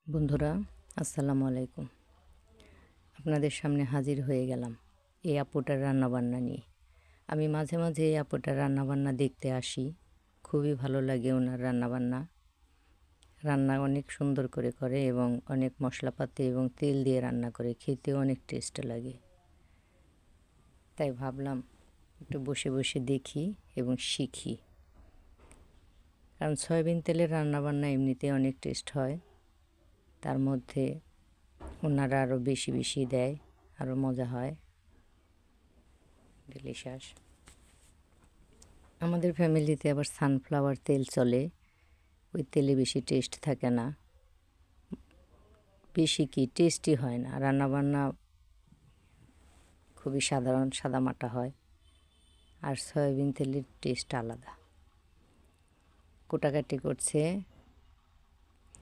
বন্ধুরা, আসসালামু আলাইকুম। আপনাদের সামনে হাজির হয়ে গেলাম এই আপুটার রান্নাবান্না নিয়ে। আমি মাঝে মাঝে এই আপুটার রান্নাবান্না দেখতে আসি। খুবই ভালো লাগে ওনার রান্নাবান্না। রান্না অনেক সুন্দর করে এবং অনেক মশলাপাতি এবং তেল দিয়ে রান্না করে, খেতেও অনেক টেস্ট লাগে। তাই ভাবলাম একটু বসে বসে দেখি এবং শিখি। কারণ সয়াবিন তেলের রান্নাবান্না এমনিতে অনেক টেস্ট হয়, তার মধ্যে ওনারা আরও বেশি বেশি দেয়, আরও মজা হয়, ডিলিশাস। আমাদের ফ্যামিলিতে আবার সানফ্লাওয়ার তেল চলে, ওই তেলে বেশি টেস্ট থাকে না, বেশি কি টেস্টি হয় না, রান্নাবান্না খুবই সাধারণ সাদামাটা হয়। আর সয়াবিন তেলের টেস্ট আলাদা। কোটাকাটি করছে,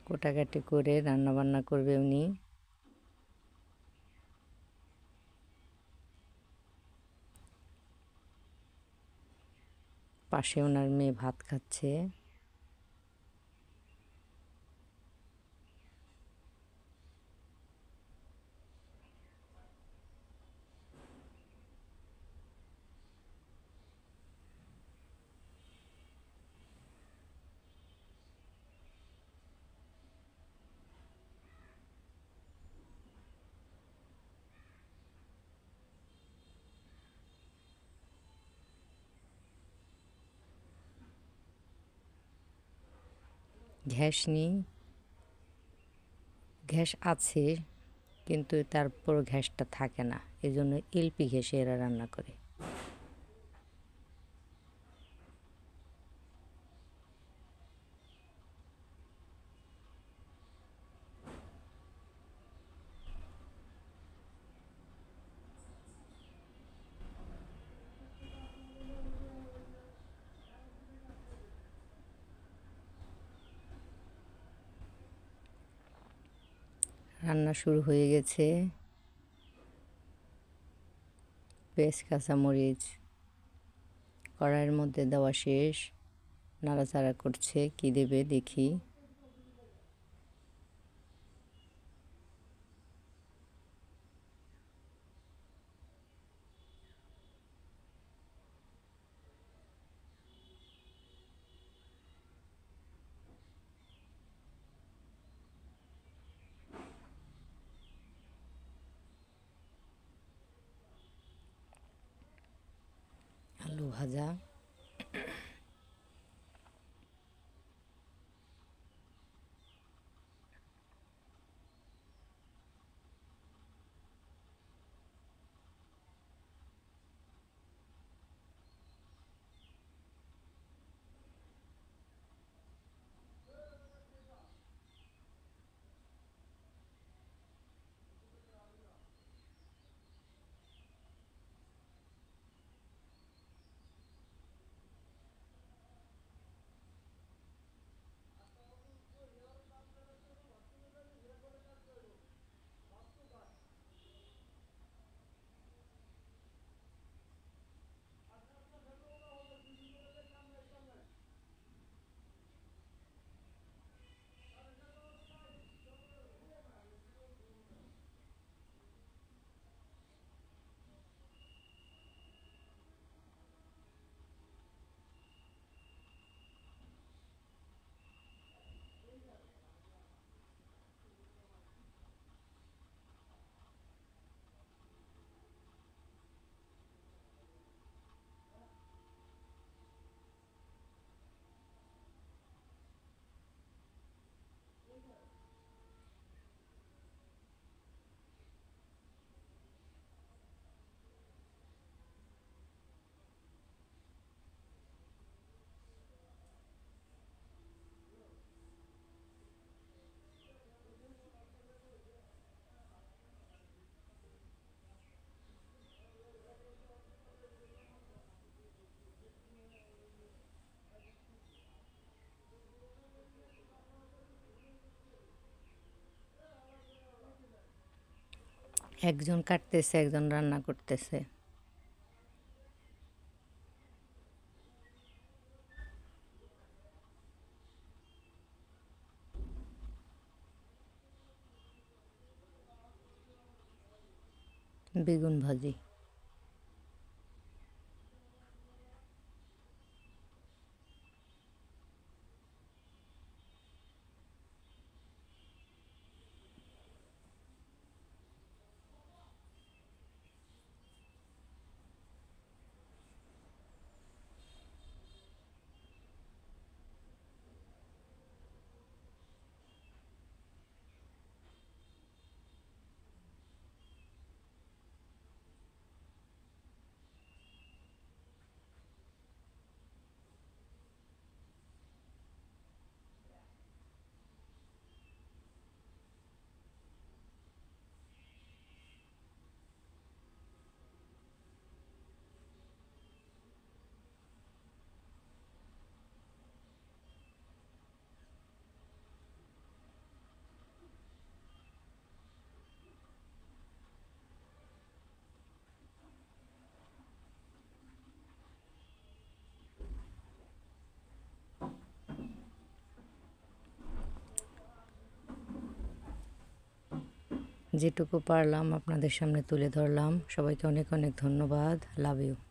কোটাকাটি করে রান্নাবান্না করবে উনি। পাশে ওনার মেয়ে ভাত খাচ্ছে। গ্যাস নেই, গ্যাস আছে কিন্তু তারপর গ্যাসটা থাকে না, এজন্য এলপি গ্যাসে এরা রান্না করে। রান্না শুরু হয়ে গেছে। পেঁয়াজ কাঁচামরিচ কড়াইয়ের মধ্যে দেওয়া শেষ, নাড়াচাড়া করছে, কি দেবে দেখি। আলু ভাজা, একজন কাটতেছে একজন রান্না করতেছে। বেগুন ভাজি। যেটুকু পারলাম আপনাদের সামনে তুলে ধরলাম। সবাইকে অনেক অনেক ধন্যবাদ। Love you.